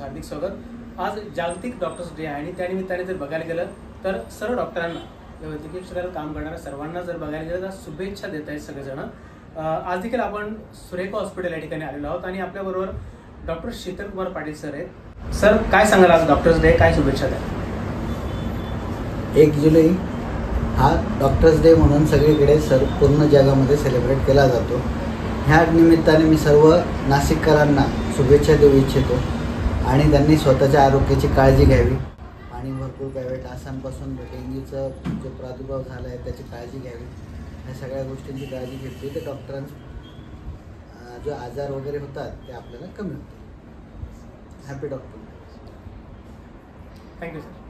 हार्दिक स्वागत। आज जागतिक डॉक्टर्स डे आहे आणि त्यानिमित्ताने जर बघायला गेलं तर सर्व डॉक्टरांना, वैद्यकीय क्षेत्रात काम करणाऱ्या सर्वांना जर बघायला गेलं तर शुभेच्छा देत आहेत सगळेजण। आज देखील आपण सुरेखा हॉस्पिटल या ठिकाणी आलेलो आहोत आणि आपल्याबरोबर डॉक्टर शीतल कुमार पाटील सर आहेत। सर, काय सांगाल आज डॉक्टर्स डे, काय शुभेच्छा द्या? 1 जुलै हा डॉक्टर्स डे म्हणून सगळीकडे पूर्ण जगामध्ये सेलिब्रेट केला जातो। ह्या निमित्ताने मी सर्व नाशिककरांना शुभेच्छा देऊ इच्छितो आणि त्यांनी स्वतःच्या आरोग्याची काळजी घ्यावी। पाणी भरपूर प्यावे, डासांपासून डेंग्यूचा जो प्रादुर्भाव झाला आहे त्याची काळजी घ्यावी। ह्या सगळ्या गोष्टींची काळजी घेतली तर डॉक्टरांचे जो आजार वगैरे होतात ते आपल्याला कमी होतात। Happy doctor. Thank you sir.